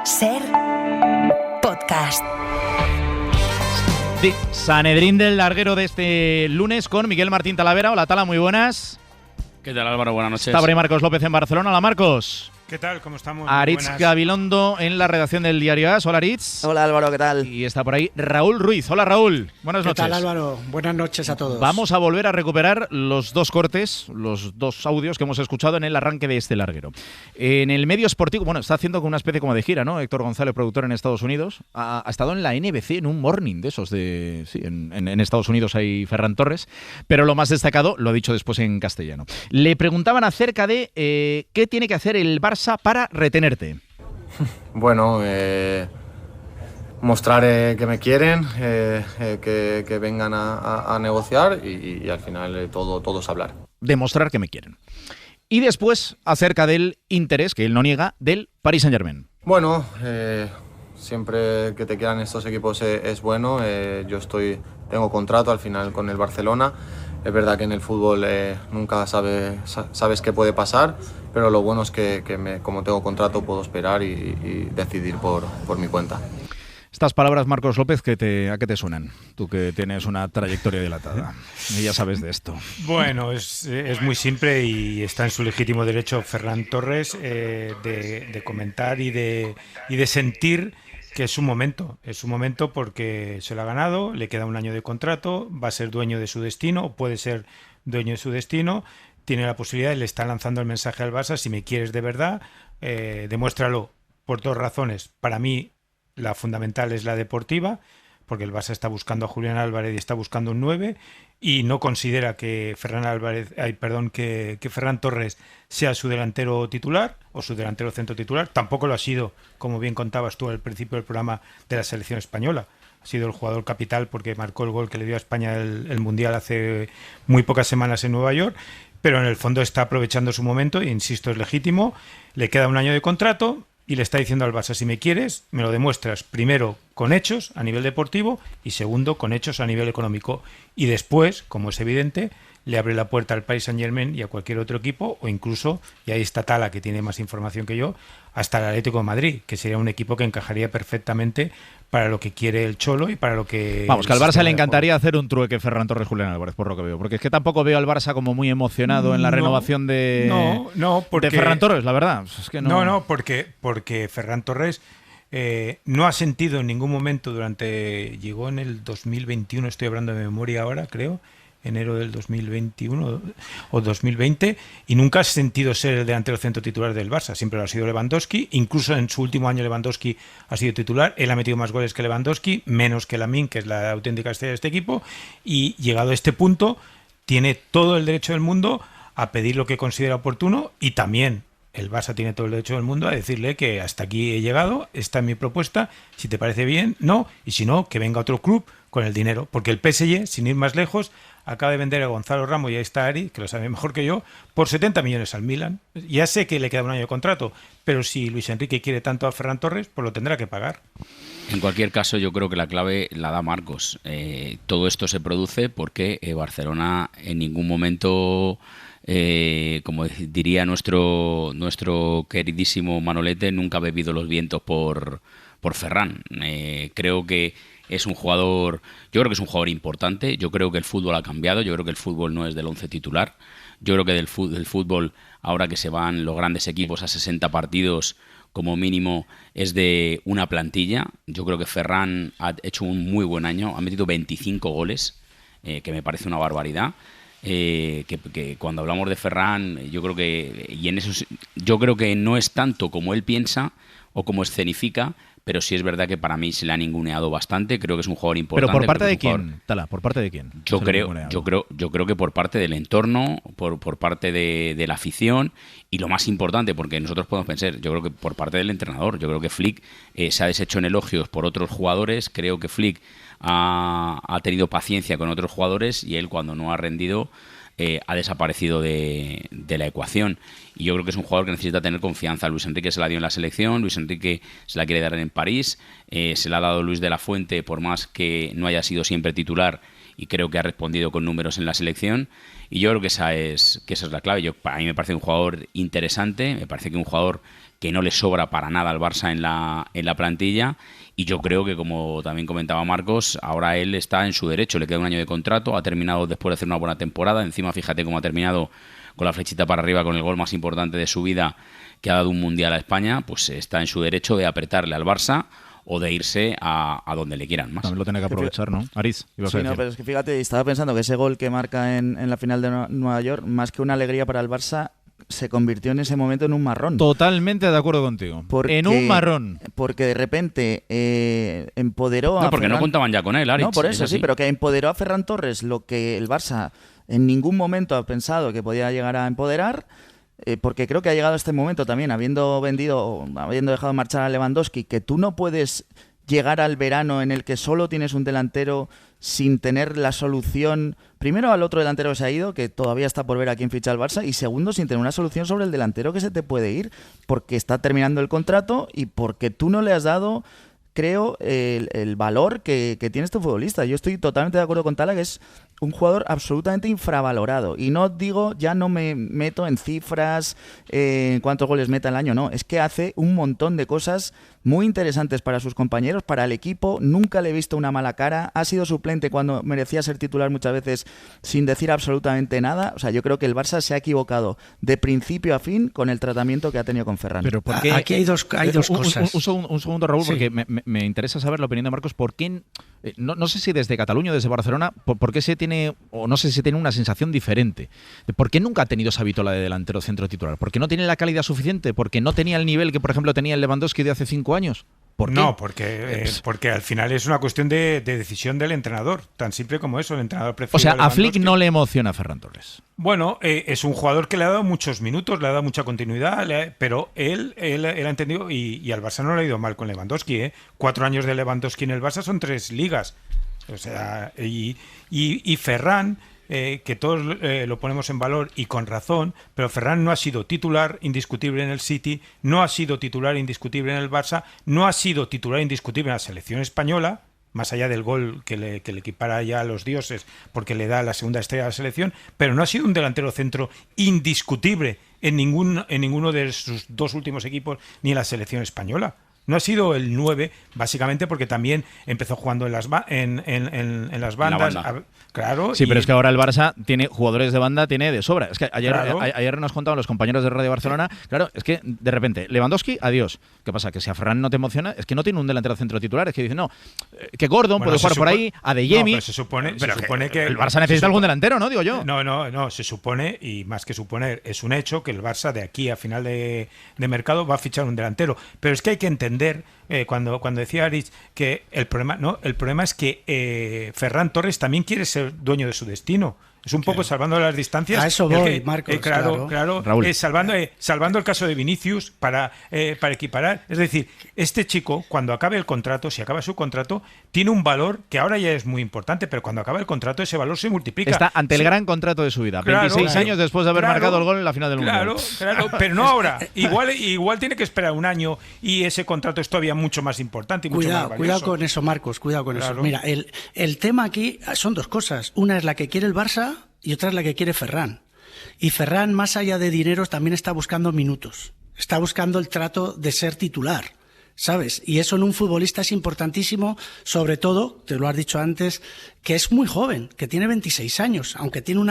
SER Podcast. Sí, Sanedrín del larguero de este lunes con Miguel Martín Talavera. Hola, Tala, muy buenas. ¿Qué tal, Álvaro? Buenas noches. Está por ahí Marcos López en Barcelona. Hola, Marcos. ¿Qué tal? ¿Cómo estamos? Aritz Gabilondo en la redacción del Diario AS. Hola, Aritz. Hola, Álvaro, ¿qué tal? Y está por ahí Raúl Ruiz. Hola, Raúl. Buenas noches. ¿Qué tal, Álvaro? Buenas noches a todos. Vamos a volver a recuperar los dos cortes, los dos audios que hemos escuchado en el arranque de este larguero. En el medio esportivo, bueno, está haciendo una especie como de gira, ¿no? Héctor González, productor en Estados Unidos, ha estado en la NBC, en un morning de esos de... Sí, en Estados Unidos hay Ferran Torres, pero lo más destacado lo ha dicho después en castellano. Le preguntaban acerca de qué tiene que hacer el Barça para retenerte. Bueno, mostrar que me quieren, que vengan a negociar y al final todo es hablar. Demostrar que me quieren. Y después, acerca del interés, que él no niega, del Paris Saint-Germain. Bueno, siempre que te quieran estos equipos es bueno. Yo tengo contrato al final con el Barcelona. Es verdad que en el fútbol nunca sabes qué puede pasar, pero lo bueno es que como tengo contrato puedo esperar y decidir por mi cuenta. Estas palabras, Marcos López, ¿a qué te suenan? Tú que tienes una trayectoria dilatada y ya sabes de esto. Bueno, es muy simple y está en su legítimo derecho Ferran Torres de comentar y de sentir que es su momento. Es su momento porque se lo ha ganado, le queda un año de contrato, va a ser dueño de su destino, o puede ser dueño de su destino, tiene la posibilidad, le está lanzando el mensaje al Barça: si me quieres de verdad, demuéstralo, por dos razones. Para mí, la fundamental es la deportiva, porque el Barça está buscando a Julián Álvarez y está buscando un 9, y no considera que que Ferran Torres sea su delantero titular o su delantero centro titular. Tampoco lo ha sido, como bien contabas tú al principio del programa, de la selección española. Ha sido el jugador capital porque marcó el gol que le dio a España el Mundial hace muy pocas semanas en Nueva York, pero en el fondo está aprovechando su momento e, insisto, es legítimo. Le queda un año de contrato y le está diciendo al Barça: si me quieres, me lo demuestras primero con hechos a nivel deportivo y segundo con hechos a nivel económico. Y después, como es evidente, le abre la puerta al Paris Saint-Germain y a cualquier otro equipo, o incluso, y ahí está Tala, que tiene más información que yo, hasta el Atlético de Madrid, que sería un equipo que encajaría perfectamente para lo que quiere el Cholo y para lo que... Vamos, que al Barça le encantaría hacer un trueque Ferran Torres Julián Álvarez, por lo que veo. Porque es que tampoco veo al Barça como muy emocionado en la renovación de Ferran Torres, la verdad. Es que no, porque Ferran Torres no ha sentido en ningún momento llegó en el 2021, estoy hablando de memoria ahora, creo, enero del 2021 o 2020, y nunca ha sentido ser el delantero centro titular del Barça. Siempre lo ha sido Lewandowski. Incluso en su último año Lewandowski ha sido titular. Él ha metido más goles que Lewandowski, menos que Lamine, que es la auténtica estrella de este equipo, y llegado a este punto tiene todo el derecho del mundo a pedir lo que considera oportuno, y también el Barça tiene todo el derecho del mundo a decirle que hasta aquí he llegado, esta es mi propuesta, si te parece bien, no, y si no, que venga otro club con el dinero. Porque el PSG, sin ir más lejos, acaba de vender a Gonzalo Ramos, y ahí está Ari, que lo sabe mejor que yo, por 70 millones al Milan. Ya sé que le queda un año de contrato, pero si Luis Enrique quiere tanto a Ferran Torres, pues lo tendrá que pagar. En cualquier caso, yo creo que la clave la da Marcos. Todo esto se produce porque Barcelona en ningún momento, como diría nuestro queridísimo Manolete, nunca ha bebido los vientos por Ferran. Creo que es un jugador, importante. Yo creo que el fútbol ha cambiado. Yo creo que el fútbol no es del 11 titular. Yo creo que del fútbol, ahora que se van los grandes equipos a 60 partidos, como mínimo, es de una plantilla. Yo creo que Ferran ha hecho un muy buen año. Ha metido 25 goles, que me parece una barbaridad. Que cuando hablamos de Ferran, yo creo que no es tanto como él piensa o como escenifica, pero sí es verdad que para mí se le ha ninguneado bastante. Creo que es un jugador importante. ¿Pero por parte de quién, Tala? ¿Por parte de quién? Yo creo que por parte del entorno, por parte de la afición, y lo más importante, porque nosotros podemos pensar, yo creo que por parte del entrenador. Yo creo que Flick se ha deshecho en elogios por otros jugadores. Creo que Flick ha tenido paciencia con otros jugadores, y él, cuando no ha rendido, ha desaparecido de la ecuación. Y yo creo que es un jugador que necesita tener confianza. Luis Enrique se la dio en la selección, Luis Enrique se la quiere dar en París, se la ha dado Luis de la Fuente, por más que no haya sido siempre titular, y creo que ha respondido con números en la selección. Y yo creo que esa es la clave. A mí me parece un jugador interesante, me parece que un jugador que no le sobra para nada al Barça en la plantilla, y yo creo que, como también comentaba Marcos, ahora él está en su derecho, le queda un año de contrato, ha terminado después de hacer una buena temporada, encima fíjate cómo ha terminado con la flechita para arriba, con el gol más importante de su vida, que ha dado un Mundial a España, pues está en su derecho de apretarle al Barça o de irse a donde le quieran más. También lo tiene que aprovechar, ¿no? Aritz, ibas a Sí, decir. no, pero es que fíjate, estaba pensando que ese gol que marca en la final de Nueva York, más que una alegría para el Barça, se convirtió en ese momento en un marrón. Totalmente de acuerdo contigo. En un marrón. Porque de repente empoderó a No, porque Ferran... no contaban ya con él, Aritz. No, por eso sí, pero que empoderó a Ferran Torres, lo que el Barça en ningún momento ha pensado que podía llegar a empoderar, porque creo que ha llegado este momento también, habiendo dejado marchar a Lewandowski, que tú no puedes llegar al verano en el que solo tienes un delantero sin tener la solución, primero al otro delantero que se ha ido, que todavía está por ver a quién ficha el Barça, y segundo, sin tener una solución sobre el delantero que se te puede ir, porque está terminando el contrato y porque tú no le has dado, creo, el valor que tiene este futbolista. Yo estoy totalmente de acuerdo con Tala, que es un jugador absolutamente infravalorado. Y no digo, ya no me meto en cifras, en cuántos goles meta al año, no. Es que hace un montón de cosas muy interesantes para sus compañeros, para el equipo. Nunca le he visto una mala cara. Ha sido suplente cuando merecía ser titular muchas veces sin decir absolutamente nada. O sea, yo creo que el Barça se ha equivocado de principio a fin con el tratamiento que ha tenido con Ferran. Pero ¿por qué? Aquí hay dos cosas. Un segundo, Raúl, Sí. porque me interesa saber la opinión de Marcos. ¿Por qué? No sé si desde Cataluña o desde Barcelona, ¿por qué se tiene, o no sé si tiene una sensación diferente? ¿Por qué nunca ha tenido esa vitola de delantero centro titular? ¿Porque no tiene la calidad suficiente? ¿Porque no tenía el nivel que, por ejemplo, tenía el Lewandowski de hace 5 años? ¿Por qué? No, porque al final es una cuestión de decisión del entrenador, tan simple como eso. El entrenador prefiere O sea, a Lewandowski. Flick no le emociona a Ferran Torres. Bueno, es un jugador que le ha dado muchos minutos, le ha dado mucha continuidad, pero él ha entendido, y al Barça no le ha ido mal con Lewandowski. 4 años de Lewandowski en el Barça son 3 ligas. O sea, y Ferran, que todos lo ponemos en valor y con razón, pero Ferran no ha sido titular indiscutible en el City, no ha sido titular indiscutible en el Barça, no ha sido titular indiscutible en la selección española, más allá del gol que le equipara ya a los dioses porque le da la segunda estrella a la selección, pero no ha sido un delantero centro indiscutible en ninguno de sus 2 últimos equipos ni en la selección española. No ha sido el 9, básicamente porque también empezó jugando en las bandas. Claro. Sí, pero es que ahora el Barça tiene jugadores de banda, tiene de sobra. Es que ayer nos contaban los compañeros de Radio Barcelona, claro, es que de repente, Lewandowski, adiós. ¿Qué pasa? Que si a Ferran no te emociona, es que no tiene un delantero centro titular. Es que dice, no, que Gordon puede jugar por ahí, a De Jemi. No, se supone que el Barça necesita algún delantero, ¿no? Digo yo. No, se supone, y más que suponer, es un hecho que el Barça de aquí a final de mercado va a fichar un delantero. Pero es que hay que entender, cuando decía Aritz que el problema es que Ferran Torres también quiere ser dueño de su destino. Es un poco salvando las distancias. A eso voy, Marcos. Claro. Raúl. Salvando el caso de Vinicius para equiparar. Es decir, este chico, cuando acabe el contrato, si acaba su contrato, tiene un valor que ahora ya es muy importante, pero cuando acaba el contrato, ese valor se multiplica. Está ante el gran contrato de su vida. 26 años después de haber marcado el gol en la final del Mundial. Claro, pero no ahora. Igual tiene que esperar un año y ese contrato es todavía mucho más importante y mucho más valioso. Cuidado con eso, Marcos, cuidado con eso. Mira, el tema aquí son 2 cosas. Una es la que quiere el Barça y otra es la que quiere Ferran. Y Ferran, más allá de dineros, también está buscando minutos. Está buscando el trato de ser titular, ¿sabes? Y eso en un futbolista es importantísimo, sobre todo, te lo has dicho antes, que es muy joven, que tiene 26 años, aunque tiene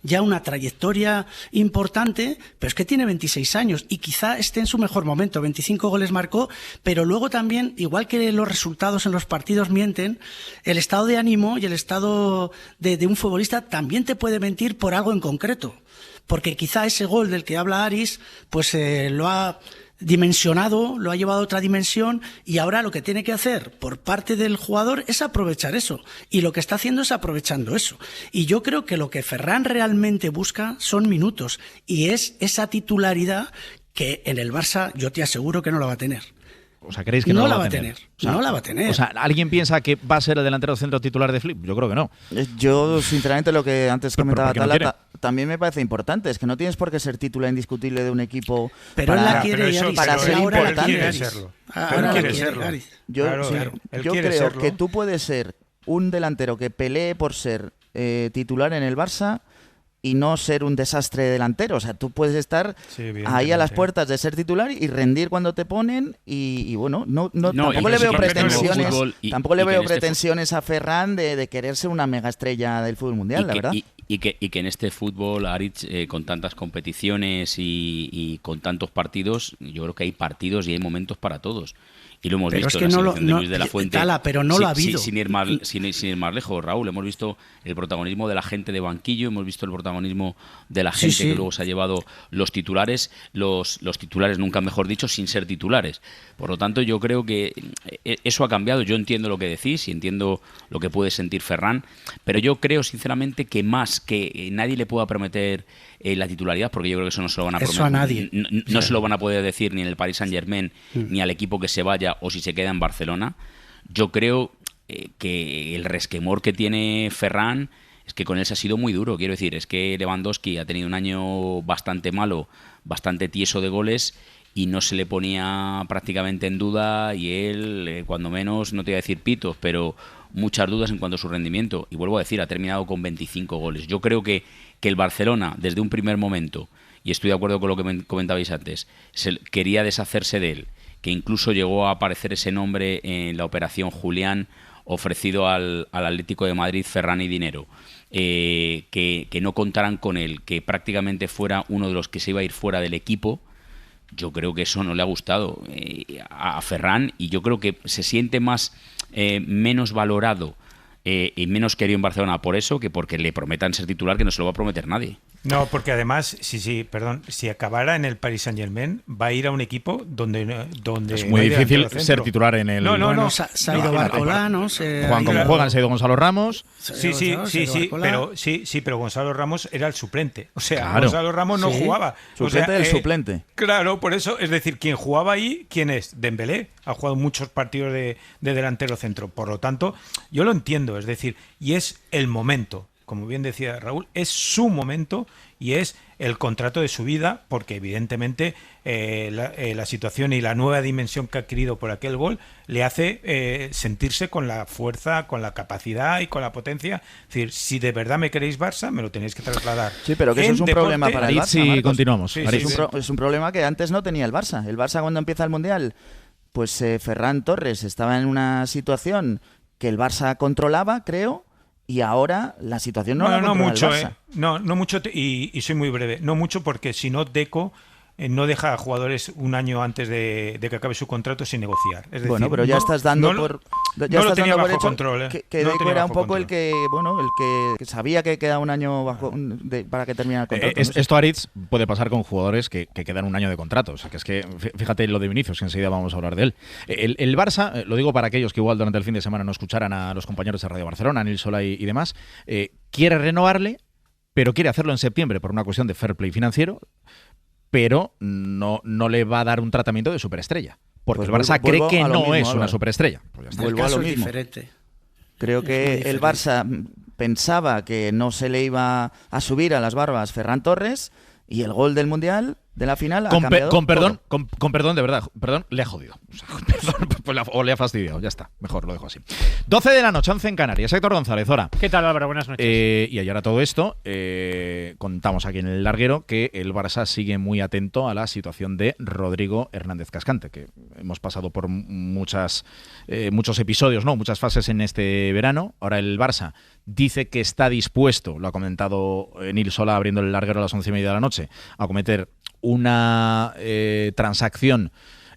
ya una trayectoria importante, pero es que tiene 26 años y quizá esté en su mejor momento. 25 goles marcó, pero luego también, igual que los resultados en los partidos mienten, el estado de ánimo y el estado de un futbolista también te puede mentir por algo en concreto. Porque quizá ese gol del que habla Aris, pues lo ha dimensionado, lo ha llevado a otra dimensión, y ahora lo que tiene que hacer por parte del jugador es aprovechar eso, y lo que está haciendo es aprovechando eso. Y yo creo que lo que Ferran realmente busca son minutos, y es esa titularidad que en el Barça yo te aseguro que no la va a tener. O sea, ¿creéis que no la va a tener? No la va a tener. O sea, ¿alguien piensa que va a ser el delantero centro titular de Flick? Yo creo que no. Yo, sinceramente, lo que antes comentaba ¿por qué no quiere? también me parece importante. Es que no tienes por qué ser titular indiscutible de un equipo pero él la quiere para ser importante. Él quiere serlo. Ahora Él quiere serlo. Yo Él creo quiere serlo. que tú puedes ser un delantero que pelee por ser titular en el Barça y no ser un desastre delantero. O sea, tú puedes estar ahí a las puertas de ser titular y rendir cuando te ponen y bueno, tampoco le veo pretensiones a Ferran de querer ser una mega estrella del fútbol mundial, la verdad. Y que en este fútbol, Aritz, con tantas competiciones y con tantos partidos, yo creo que hay partidos y hay momentos para todos. Y lo hemos visto en la selección de Luis de la Fuente. Pero no lo ha habido. Sin ir más lejos, Raúl, hemos visto el protagonismo de la gente de banquillo, hemos visto el protagonismo de la gente que luego se ha llevado los titulares, los titulares, nunca mejor dicho, sin ser titulares. Por lo tanto, yo creo que eso ha cambiado. Yo entiendo lo que decís y entiendo lo que puede sentir Ferran, pero yo creo sinceramente que más que nadie le pueda prometer la titularidad, porque yo creo que eso no se lo van a prometer. Eso a nadie. No se lo van a poder decir ni en el Paris Saint-Germain ni al equipo que se vaya o si se queda en Barcelona. Yo creo que el resquemor que tiene Ferran es que con él se ha sido muy duro. Quiero decir, es que Lewandowski ha tenido un año bastante malo, bastante tieso de goles y no se le ponía prácticamente en duda y él, cuando menos, no te voy a decir pitos, pero muchas dudas en cuanto a su rendimiento. Y vuelvo a decir, ha terminado con 25 goles. Yo creo que el Barcelona, desde un primer momento, y estoy de acuerdo con lo que me comentabais antes, quería deshacerse de él, que incluso llegó a aparecer ese nombre en la operación Julián ofrecido al Atlético de Madrid, Ferran y dinero, que no contaran con él, que prácticamente fuera uno de los que se iba a ir fuera del equipo. Yo creo que eso no le ha gustado a Ferran y yo creo que se siente menos valorado y menos querido en Barcelona por eso que porque le prometan ser titular, que no se lo va a prometer nadie. No, porque además, si acabara en el Paris Saint-Germain, va a ir a un equipo donde es muy difícil ser titular en el... No, se ha ido Barcolá, ¿no? Juegan, se ha ido Gonzalo Ramos. Pero Gonzalo Ramos era el suplente. O sea, claro. Gonzalo Ramos no jugaba. Suplente del suplente. Claro, por eso, es decir, quien jugaba ahí, ¿quién es? Dembélé. Ha jugado muchos partidos de delantero centro. Por lo tanto, yo lo entiendo, es decir, y es el momento. Como bien decía Raúl, es su momento y es el contrato de su vida, porque evidentemente la situación y la nueva dimensión que ha adquirido por aquel gol le hace sentirse con la fuerza, con la capacidad y con la potencia. Es decir, si de verdad me queréis Barça, me lo tenéis que trasladar. Sí, pero que eso es un problema para el Barça. Sí, continuamos. Es un problema que antes no tenía el Barça. El Barça, cuando empieza el Mundial, pues Ferran Torres estaba en una situación que el Barça controlaba, creo. Y ahora la situación no mucho, el Barça. No mucho, y soy muy breve. No mucho porque si no, Deco no deja a jugadores un año antes de que acabe su contrato sin negociar. Es decir, bueno, pero ya estás dando por... Ya lo tenía bajo hecho control. Que Deco era un poco control. el que sabía que queda un año para que termine el contrato. Esto, Aritz, puede pasar con jugadores que quedan un año de contrato. O sea, que es que, fíjate lo de Vinicius, que enseguida vamos a hablar de él. El Barça, lo digo para aquellos que igual durante el fin de semana no escucharan a los compañeros de Radio Barcelona, Nil Solá y demás, quiere renovarle, pero quiere hacerlo en septiembre por una cuestión de fair play financiero, pero no le va a dar un tratamiento de superestrella. Porque pues el Barça cree que no es Álvaro. una superestrella. Pues vuelvo a lo mismo. Diferente. Creo que el Barça pensaba que no se le iba a subir a las barbas Ferran Torres y el gol del Mundial de la final ha cambiado con perdón, de verdad, le ha jodido. O le ha fastidiado, ya está. Mejor lo dejo así. 12 de la noche, 11 en Canarias. Héctor González, hora. ¿Qué tal, Álvaro? Buenas noches. Y ahora todo esto, contamos aquí en el larguero que el Barça sigue muy atento a la situación de Rodrigo Hernández Cascante, que hemos pasado por muchos episodios, ¿no? Muchas fases en este verano. Ahora el Barça dice que está dispuesto, lo ha comentado Nil Solá abriendo el larguero a las 11:30 de la noche, a cometer una transacción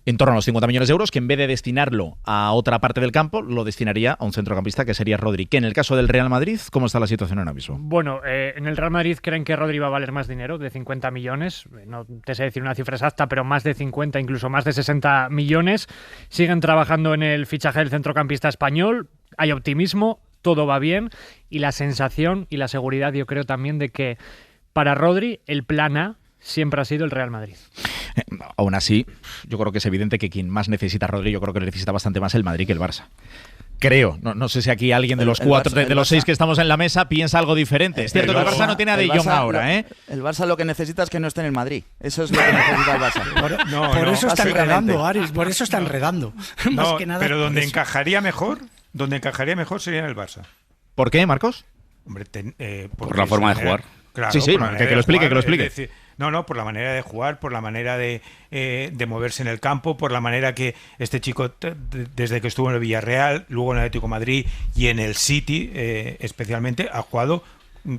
en torno a los 50 millones de euros, que en vez de destinarlo a otra parte del campo, lo destinaría a un centrocampista que sería Rodri. Que en el caso del Real Madrid, ¿cómo está la situación ahora mismo? Bueno, en el Real Madrid creen que Rodri va a valer más dinero, de 50 millones. No te sé decir una cifra exacta, pero más de 50, incluso más de 60 millones. Siguen trabajando en el fichaje del centrocampista español. Hay optimismo, todo va bien. Y la sensación y la seguridad, yo creo también, de que para Rodri el plan A siempre ha sido el Real Madrid. Aún así, yo creo que es evidente que quien más necesita a Rodri, yo creo que necesita bastante más el Madrid que el Barça. Creo, no sé si aquí alguien de los los 6 que estamos en la mesa piensa algo diferente. Es cierto que el Barça no tiene a De Jong ahora, ¿eh? El Barça lo que necesita es que no esté en el Madrid. Eso es lo que necesita el Barça. Por eso está enredando, Aris, por eso está enredando. Más que nada, pero donde encajaría mejor sería en el Barça. ¿Por qué, Marcos? Hombre, por la forma de jugar. Claro, sí, que lo explique, jugar, es decir, por la manera de jugar, por la manera de moverse en el campo, por la manera que este chico, desde que estuvo en el Villarreal, luego en el Atlético de Madrid y en el City, especialmente, ha jugado,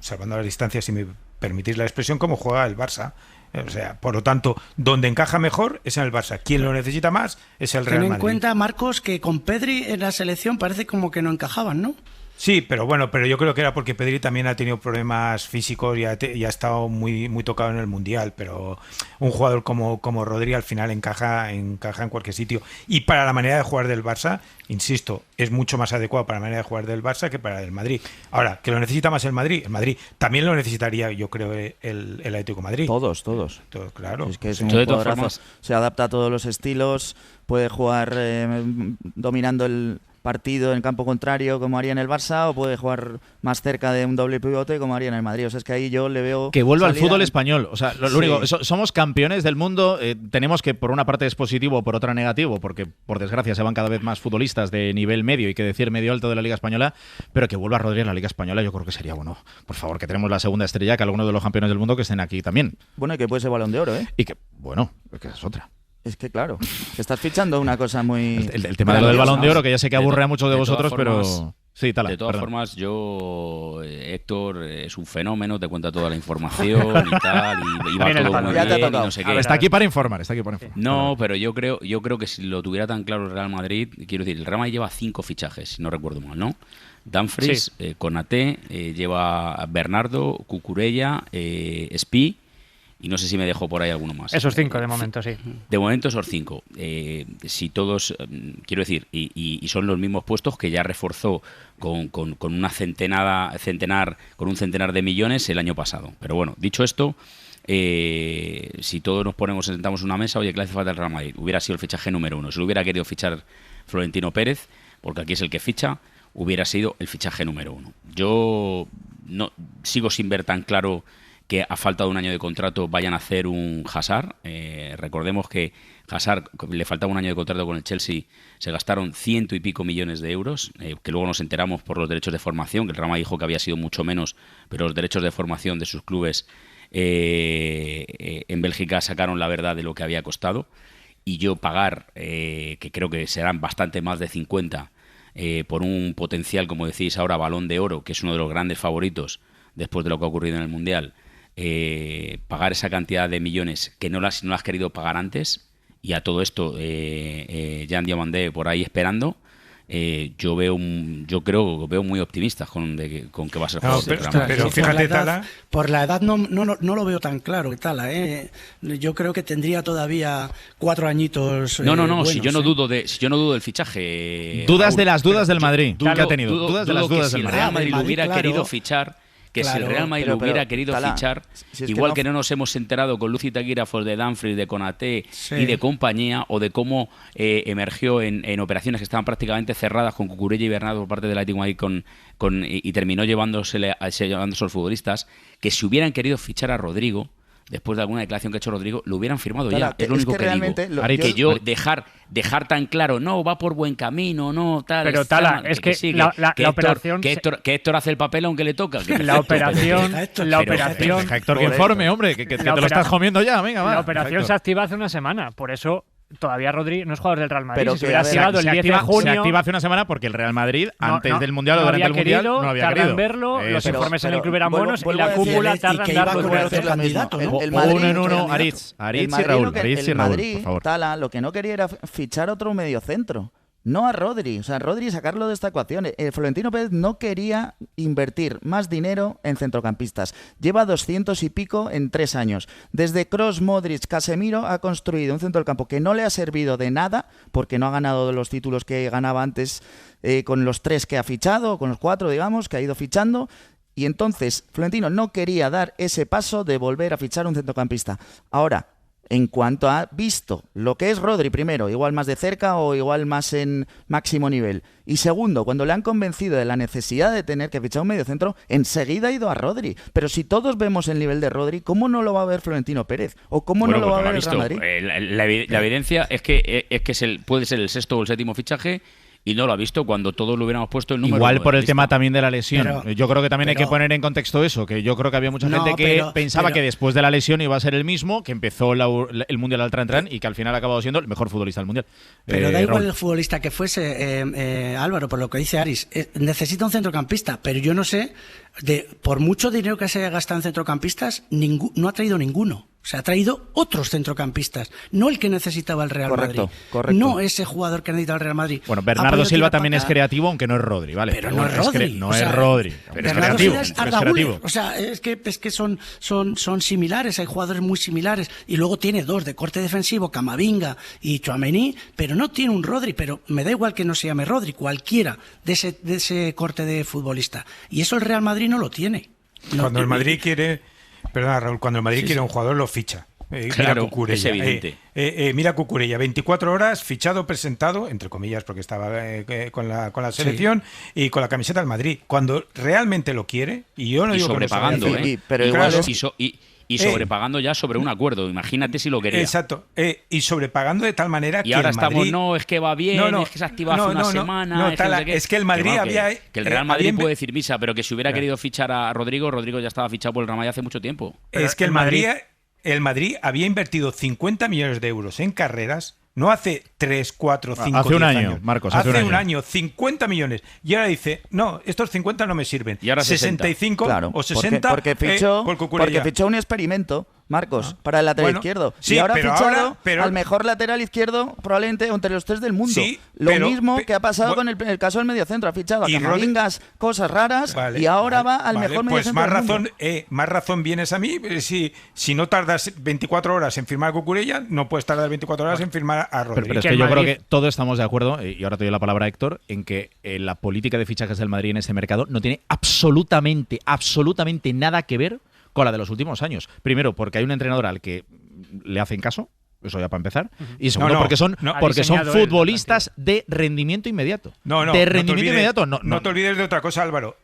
salvando las distancias, si me permitís la expresión, como juega el Barça. O sea, por lo tanto, donde encaja mejor es en el Barça. Quien lo necesita más es el Real Madrid. Ten en cuenta, Marcos, que con Pedri en la selección parece como que no encajaban, ¿no? Sí, pero yo creo que era porque Pedri también ha tenido problemas físicos y ha estado muy, muy tocado en el Mundial, pero un jugador como Rodri al final encaja en cualquier sitio. Y para la manera de jugar del Barça, insisto, es mucho más adecuado para la manera de jugar del Barça que para el Madrid. Ahora, ¿que lo necesita más el Madrid también lo necesitaría, yo creo, el Atlético de Madrid. Todos. Claro. Es que es un jugadorazo, se adapta a todos los estilos, puede jugar dominando el partido en campo contrario como haría en el Barça, o puede jugar más cerca de un doble pivote como haría en el Madrid. O sea, es que ahí yo le veo que vuelva al fútbol español. O sea, lo único, somos campeones del mundo. Tenemos que, por una parte es positivo, por otra negativo, porque por desgracia se van cada vez más futbolistas de nivel medio, y que decir medio alto de la Liga Española, pero que vuelva Rodri en la Liga Española yo creo que sería bueno. Por favor, que tenemos la segunda estrella, que algunos de los campeones del mundo que estén aquí también. Bueno, y que puede ser Balón de Oro, ¿eh? Y que, bueno, es que es otra. Es que claro, que estás fichando una cosa muy... El tema de lo del Balón de Oro, que ya sé que aburre a muchos de vosotros, pero... Sí, Tala, de todas formas, Héctor es un fenómeno, te cuenta toda la información y tal, y va todo muy bien, y no sé qué. Está aquí para informar, No, pero yo creo que si lo tuviera tan claro el Real Madrid, quiero decir, el Real Madrid lleva 5 fichajes, si no recuerdo mal, ¿no? Dumfries, Konaté, lleva Bernardo, Cucurella, Spi, y no sé si me dejo por ahí alguno más. Esos 5 de momento, sí. De momento esos 5. Si todos, quiero decir, y son los mismos puestos que ya reforzó con un centenar de millones el año pasado. Pero bueno, dicho esto, si todos nos sentamos en una mesa, oye, ¿qué le hace falta al Real Madrid? Hubiera sido el fichaje número 1. Si lo hubiera querido fichar Florentino Pérez, porque aquí es el que ficha, hubiera sido el fichaje número 1. Yo no sigo sin ver tan claro que a falta de un año de contrato vayan a hacer un Hazard. Recordemos que Hazard, le faltaba un año de contrato con el Chelsea, se gastaron 100 y pico millones de euros, que luego nos enteramos por los derechos de formación, que el Real Madrid dijo que había sido mucho menos, pero los derechos de formación de sus clubes en Bélgica sacaron la verdad de lo que había costado. Y yo pagar, que creo que serán bastante más de 50, por un potencial, como decís ahora, Balón de Oro, que es uno de los grandes favoritos después de lo que ha ocurrido en el Mundial, pagar esa cantidad de millones que no las has querido pagar antes, y a todo esto Jean Diomandé por ahí esperando, yo veo muy optimistas con que va a ser jugador del Real Madrid. Pero fíjate, Tala, por la edad no lo veo tan claro, Tala, yo creo que tendría todavía 4 añitos. Buenos, si yo no dudo del fichaje. Dudas de las dudas del Madrid, que ha tenido. Dudas de las dudas del Madrid. Si el Real Madrid lo hubiera querido fichar, si el Real Madrid lo hubiera querido fichar, si es igual que no nos hemos enterado con Luis y Taquígrafos de Dumfries, de Konaté y de compañía, o de cómo emergió en operaciones que estaban prácticamente cerradas con Cucurella y Bernardo por parte del Atlético de Madrid y terminó llevándose a los futbolistas, que si hubieran querido fichar a Rodrigo, después de alguna declaración que ha hecho Rodrigo, lo hubieran firmado ya. Es lo único que digo. Dejar tan claro, no, va por buen camino, no, tal. Pero Tala, es que la operación... Que Héctor hace el papel aunque le toca. La operación... Deja Héctor que informe, hombre, que te lo estás comiendo ya, venga, va. La operación se activa hace una semana, por eso... Todavía Rodri no es jugador del Real Madrid. Pero si se hubiera activado el 10 de junio... Se activa hace una semana porque el Real Madrid, antes del Mundial o durante el Mundial, no había querido. Tarda en verlo, los informes en el club eran buenos y la cúpula tarda en dar los candidatos. Uno en uno, Aritz y Raúl. El Madrid, Tala, lo que no quería era fichar otro mediocentro. No a Rodri, o sea, Rodri sacarlo de esta ecuación. Florentino Pérez no quería invertir más dinero en centrocampistas. Lleva 200 y pico en 3 años. Desde Kroos, Modric, Casemiro ha construido un centro del campo que no le ha servido de nada porque no ha ganado los títulos que ganaba antes con los 3 que ha fichado, con los 4, digamos, que ha ido fichando. Y entonces Florentino no quería dar ese paso de volver a fichar un centrocampista. Ahora, en cuanto ha visto lo que es Rodri, primero, igual más de cerca o igual más en máximo nivel. Y segundo, cuando le han convencido de la necesidad de tener que fichar un mediocentro, enseguida ha ido a Rodri. Pero si todos vemos el nivel de Rodri, ¿cómo no lo va a ver Florentino Pérez? ¿O cómo no lo va a ver el Real Madrid? La evidencia es que puede ser el 6º o el 7º fichaje y no lo ha visto cuando todos lo hubiéramos puesto el número. Igual por el tema también también de la lesión. Yo creo que también hay que poner en contexto eso, que yo creo que había mucha gente que pensaba que después de la lesión iba a ser el mismo, que empezó el Mundial al tran y que al final ha acabado siendo el mejor futbolista del Mundial. Pero da igual el futbolista que fuese, Álvaro, por lo que dice Aris, necesita un centrocampista, pero yo no sé, por mucho dinero que se haya gastado en centrocampistas, no ha traído ninguno. O sea, ha traído otros centrocampistas, no el que necesitaba el Real Madrid. Correcto. No ese jugador que necesita el Real Madrid. Bueno, Bernardo Silva también es creativo, aunque no es Rodri, ¿vale? Pero no es Rodri. No es Rodri. Pero es creativo. Es creativo. O sea, es que son similares, hay jugadores muy similares. Y luego tiene dos de corte defensivo, Camavinga y Tchouaméni, pero no tiene un Rodri. Pero me da igual que no se llame Rodri, cualquiera de ese corte de futbolista. Y eso el Real Madrid no lo tiene. Cuando el Madrid quiere... Perdona, Raúl, cuando el Madrid quiere un jugador lo ficha. Claro, es evidente. Mira Cucurella, 24 horas, fichado, presentado, entre comillas, porque estaba con la selección y con la camiseta del Madrid. Cuando realmente lo quiere, y yo no digo sobrepagando, que no se pero igual y sobrepagando ya sobre un acuerdo. Imagínate si lo quería. Exacto. Y sobrepagando de tal manera que ahora el Madrid... estamos, es que va bien, es que se activa hace una semana. Es que el Madrid que el Real Madrid puede decir misa, pero que si hubiera querido fichar a Rodrigo ya estaba fichado por el Real Madrid hace mucho tiempo. Es que el Madrid había invertido 50 millones de euros en carreras, no hace 3, 4, 5, hace un 10 año, años. Marcos, hace un año, 50 millones. Y ahora dice, no, estos 50 no me sirven. Y ahora 65 o 60 porque fichó un experimento, Marcos, para el lateral izquierdo. Sí, y ahora ha fichado pero al mejor lateral izquierdo, probablemente entre los 3 del mundo. Sí, Lo mismo que ha pasado con el caso del mediocentro. Ha fichado a Camavingas, cosas raras, y ahora va al mejor mediocentro del mundo. Más razón vienes a mí. Si no tardas 24 horas en firmar a Cucurella, no puedes tardar 24 horas en firmar a Rodri. Pero es que yo creo que todos estamos de acuerdo, y ahora te doy la palabra a Héctor, en que la política de fichajes del Madrid en este mercado no tiene absolutamente nada que ver con la de los últimos años. Primero, porque hay un entrenador al que le hacen caso, eso ya para empezar. Y segundo, porque son futbolistas de rendimiento inmediato. No te olvides de otra cosa, Álvaro.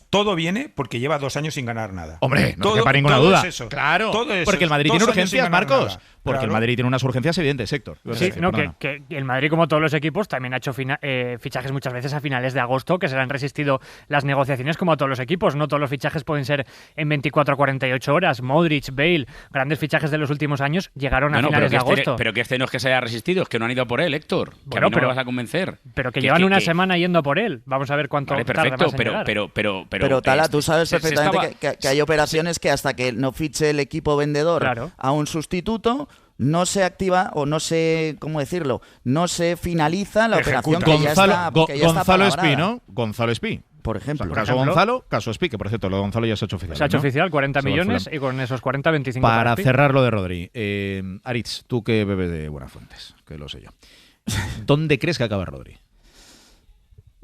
Todo viene porque lleva 2 años sin ganar nada. Hombre, no quepa ninguna duda. Es eso. Claro, todo porque el Madrid tiene urgencias, Marcos. Porque claro. El Madrid tiene unas urgencias evidentes, Héctor. Sí, que el Madrid, como todos los equipos, también ha hecho fichajes muchas veces a finales de agosto, que se le han resistido las negociaciones, como a todos los equipos. No todos los fichajes pueden ser en 24 a 48 horas. Modric, Bale, grandes fichajes de los últimos años llegaron a finales de agosto. Pero que este no es que se haya resistido, es que no han ido a por él, Héctor. Bueno, pero vas a convencer. Pero que llevan una semana yendo a por él. Vamos a ver cuánto tarda más en llegar. Pero Tala, tú sabes perfectamente que hay operaciones que hasta que no fiche el equipo vendedor a un sustituto, no se activa o no se, ¿cómo decirlo? No se finaliza la operación que ya está Gonzalo Espí, ¿no? Gonzalo Espí. Por ejemplo. Caso Gonzalo, caso Espí, que por cierto, lo de Gonzalo ya se ha hecho oficial. Se ha hecho oficial, 40 millones y con esos 40, 25 para cerrar lo de Rodri. Aritz, tú que bebes de buenas fuentes, que lo sé yo. ¿Dónde crees que acaba Rodri?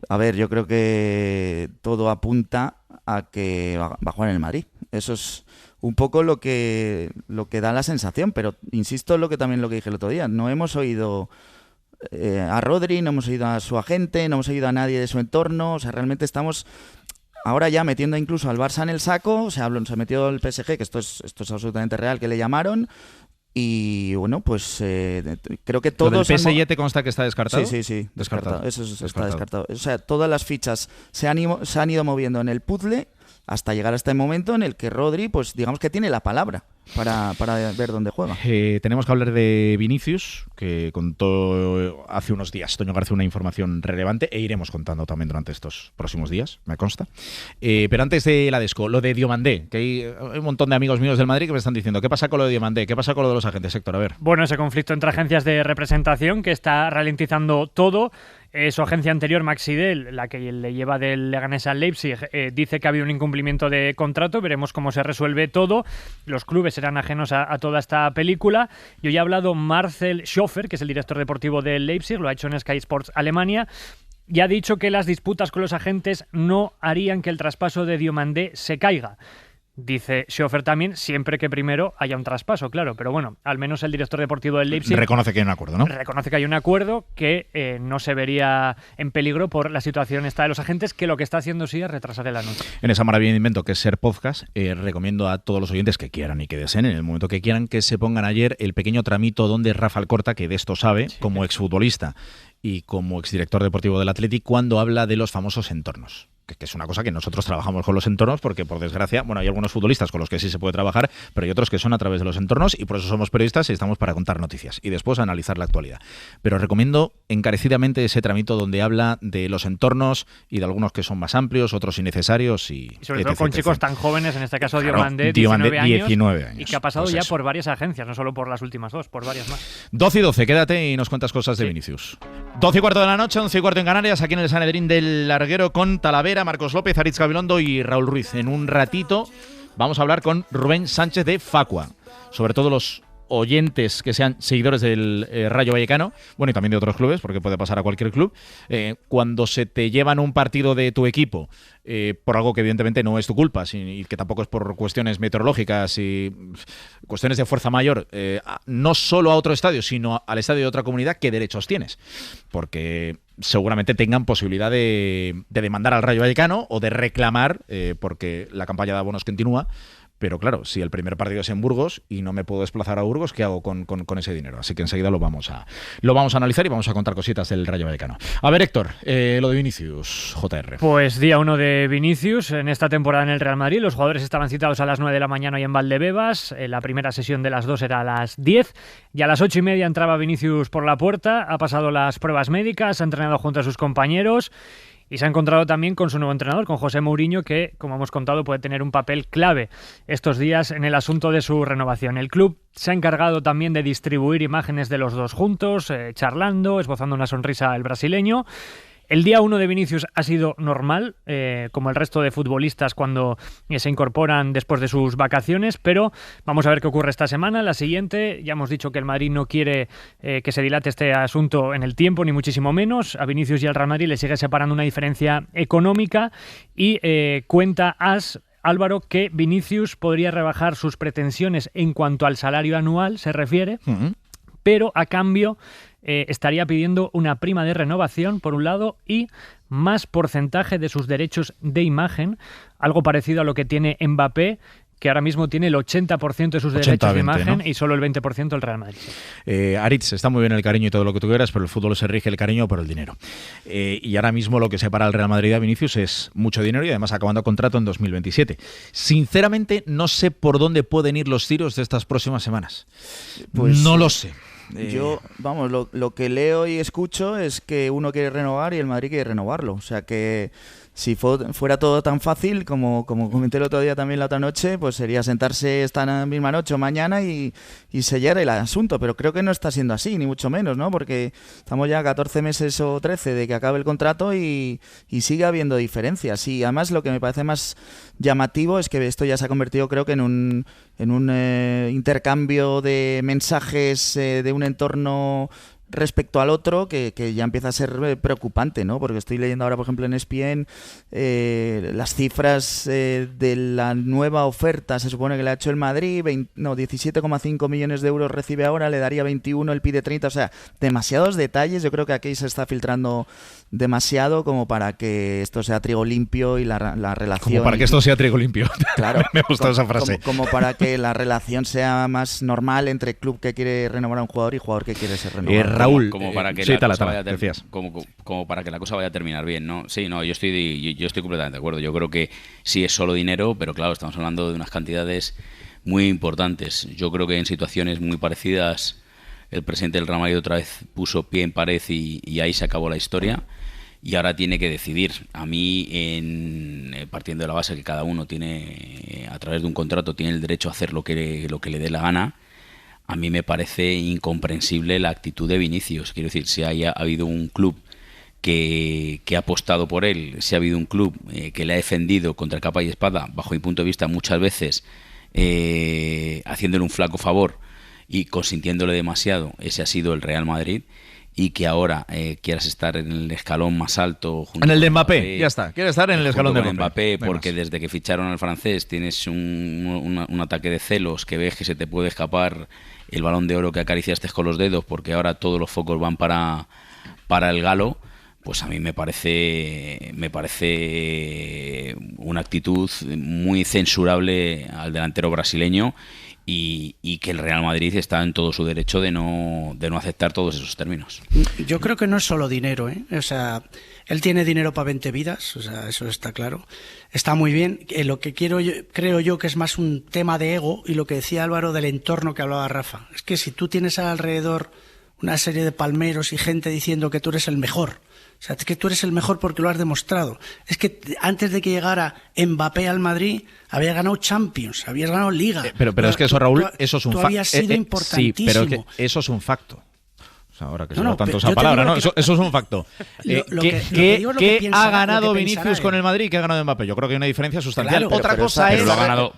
A ver, yo creo que todo apunta a que va a jugar en el Madrid. Eso es un poco lo que da la sensación, pero insisto en lo que dije el otro día. No hemos oído a Rodri, no hemos oído a su agente, no hemos oído a nadie de su entorno. O sea, realmente estamos ahora ya metiendo incluso al Barça en el saco. O sea, se metió el PSG, que esto es absolutamente real, que le llamaron. Y bueno, pues creo que todos... ¿Lo del PSG te consta que está descartado? Sí. Descartado. Eso está descartado. O sea, todas las fichas se han ido moviendo en el puzzle hasta llegar a este momento en el que Rodri, pues digamos que tiene la palabra para ver dónde juega. Tenemos que hablar de Vinicius, que contó hace unos días Toño García una información relevante, e iremos contando también durante estos próximos días, me consta. Pero antes de la Desco, lo de Diomandé, que hay un montón de amigos míos del Madrid que me están diciendo, ¿qué pasa con lo de Diomandé? ¿Qué pasa con lo de los agentes, Héctor? A ver. Bueno, ese conflicto entre agencias de representación que está ralentizando todo. Su agencia anterior, Maxidel, la que le lleva del Leganés al Leipzig, dice que ha habido un incumplimiento de contrato. Veremos cómo se resuelve todo. Los clubes serán ajenos a toda esta película. Y hoy ha hablado Marcel Schoffer, que es el director deportivo del Leipzig, lo ha hecho en Sky Sports Alemania, y ha dicho que las disputas con los agentes no harían que el traspaso de Diomandé se caiga. Dice Schoffer también, siempre que primero haya un traspaso, claro. Pero bueno, al menos el director deportivo del Leipzig reconoce que hay un acuerdo, ¿no? Reconoce que hay un acuerdo que no se vería en peligro por la situación esta de los agentes, que lo que está haciendo sí es retrasar el anuncio. En esa maravilla de invento que es Ser Podcast, recomiendo a todos los oyentes que quieran y que deseen, en el momento que quieran, que se pongan ayer el pequeño tramito donde Rafa Alcorta, que de esto sabe, como exfutbolista y como exdirector deportivo del Athletic cuando habla de los famosos entornos. Que es una cosa que nosotros trabajamos con los entornos porque, por desgracia, bueno, hay algunos futbolistas con los que sí se puede trabajar, pero hay otros que son a través de los entornos y por eso somos periodistas y estamos para contar noticias y después analizar la actualidad. Pero recomiendo encarecidamente ese tramito donde habla de los entornos y de algunos que son más amplios, otros innecesarios y sobre todo con chicos tan jóvenes, en este caso Diomandé, 19 años, y que ha pasado pues ya eso. por varias agencias, no solo por las últimas dos, por varias más. 12 y 12, quédate y nos cuentas cosas de Vinicius. 12 y cuarto de la noche, 11 y cuarto en Canarias, aquí en el Sanedrín del Larguero con Talavera, Marcos López, Aritz Gabilondo y Raúl Ruiz. En un ratito vamos a hablar con Rubén Sánchez de Facua, sobre todo los oyentes que sean seguidores del Rayo Vallecano, bueno, y también de otros clubes, porque puede pasar a cualquier club, cuando se te llevan un partido de tu equipo por algo que evidentemente no es tu culpa y que tampoco es por cuestiones meteorológicas y cuestiones de fuerza mayor, no solo a otro estadio, sino al estadio de otra comunidad, ¿qué derechos tienes? Porque seguramente tengan posibilidad de demandar al Rayo Vallecano o de reclamar, porque la campaña de abonos continúa. Pero claro, si el primer partido es en Burgos y no me puedo desplazar a Burgos, ¿qué hago con ese dinero? Así que enseguida lo vamos a analizar y vamos a contar cositas del Rayo Vallecano. A ver, Héctor, lo de Vinicius, JR. Pues día 1 de Vinicius en esta temporada en el Real Madrid. Los jugadores estaban citados a las 9 de la mañana y en Valdebebas. La primera sesión de las 2 era a las 10 y a las 8:30 entraba Vinicius por la puerta. Ha pasado las pruebas médicas, ha entrenado junto a sus compañeros. Y se ha encontrado también con su nuevo entrenador, con José Mourinho, que, como hemos contado, puede tener un papel clave estos días en el asunto de su renovación. El club se ha encargado también de distribuir imágenes de los dos juntos, charlando, esbozando una sonrisa al brasileño. El día 1 de Vinicius ha sido normal, como el resto de futbolistas cuando se incorporan después de sus vacaciones, pero vamos a ver qué ocurre esta semana. La siguiente, ya hemos dicho que el Madrid no quiere que se dilate este asunto en el tiempo, ni muchísimo menos. A Vinicius y al Real Madrid le sigue separando una diferencia económica y cuenta AS, Álvaro, que Vinicius podría rebajar sus pretensiones en cuanto al salario anual se refiere, pero a cambio estaría pidiendo una prima de renovación, por un lado, y más porcentaje de sus derechos de imagen, algo parecido a lo que tiene Mbappé, que ahora mismo tiene el 80% de sus derechos de imagen, ¿no? Y solo el 20% el Real Madrid. Aritz, está muy bien el cariño y todo lo que tú quieras, pero el fútbol se rige el cariño por el dinero. Y ahora mismo lo que separa al Real Madrid a Vinicius es mucho dinero y además acabando contrato en 2027. Sinceramente, no sé por dónde pueden ir los tiros de estas próximas semanas. Pues no lo sé. Yo, vamos, lo que leo y escucho es que uno quiere renovar y el Madrid quiere renovarlo. O sea que si fuera todo tan fácil, como comenté el otro día también la otra noche, pues sería sentarse esta misma noche o mañana y sellar el asunto. Pero creo que no está siendo así, ni mucho menos, ¿no? Porque estamos ya 14 meses o 13 de que acabe el contrato y sigue habiendo diferencias. Y además lo que me parece más llamativo es que esto ya se ha convertido, creo que en un intercambio de mensajes de un entorno respecto al otro que ya empieza a ser preocupante, ¿no? Porque estoy leyendo ahora, por ejemplo, en ESPN las cifras de la nueva oferta. Se supone que le ha hecho el Madrid, 17,5 millones de euros recibe ahora, le daría 21, él pide 30, o sea, demasiados detalles. Yo creo que aquí se está filtrando demasiado como para que esto sea trigo limpio y la relación... Como para que esto sea trigo limpio. Claro. Me gusta esa frase. Como para que la relación sea más normal entre club que quiere renovar a un jugador y jugador que quiere ser renovado. Raúl, como para que como para que la cosa vaya a terminar bien, ¿no? Sí, no, yo estoy completamente de acuerdo. Yo creo que sí es solo dinero, pero claro, estamos hablando de unas cantidades muy importantes. Yo creo que en situaciones muy parecidas el presidente del Real Madrid otra vez puso pie en pared y ahí se acabó la historia. Y ahora tiene que decidir. A mí, partiendo de la base que cada uno tiene, a través de un contrato, tiene el derecho a hacer lo que le dé la gana, a mí me parece incomprensible la actitud de Vinicius. Quiero decir, si ha habido un club que ha apostado por él, si ha habido un club que le ha defendido contra capa y espada, bajo mi punto de vista, muchas veces haciéndole un flaco favor y consintiéndole demasiado, ese ha sido el Real Madrid. Y que ahora quieras estar en el escalón más alto junto en el de Mbappé, ya está, quieres estar en el escalón de Mbappé porque desde que ficharon al francés tienes un ataque de celos, que ves que se te puede escapar el Balón de Oro que acariciaste con los dedos porque ahora todos los focos van para el galo. Pues a mí me parece una actitud muy censurable al delantero brasileño y que el Real Madrid está en todo su derecho de no aceptar todos esos términos. Yo creo que no es solo dinero, ¿eh? O sea, él tiene dinero para 20 vidas, o sea, eso está claro. Está muy bien. Lo que creo yo que es más un tema de ego, y lo que decía Álvaro del entorno que hablaba Rafa. Es que si tú tienes alrededor una serie de palmeros y gente diciendo que tú eres el mejor, o sea, es que tú eres el mejor porque lo has demostrado. Es que antes de que llegara Mbappé al Madrid, habías ganado Champions, habías ganado Liga. Pero es que eso, Raúl, eso es un facto. Tú habías sido importantísimo. Sí, pero que eso es un facto. Ahora que se no, no tanto esa palabra, ¿no? Eso es un facto. ¿Qué ha ganado Vinicius con el Madrid? ¿Qué ha ganado Mbappé? Yo creo que hay una diferencia sustancial. Claro, Otra cosa es...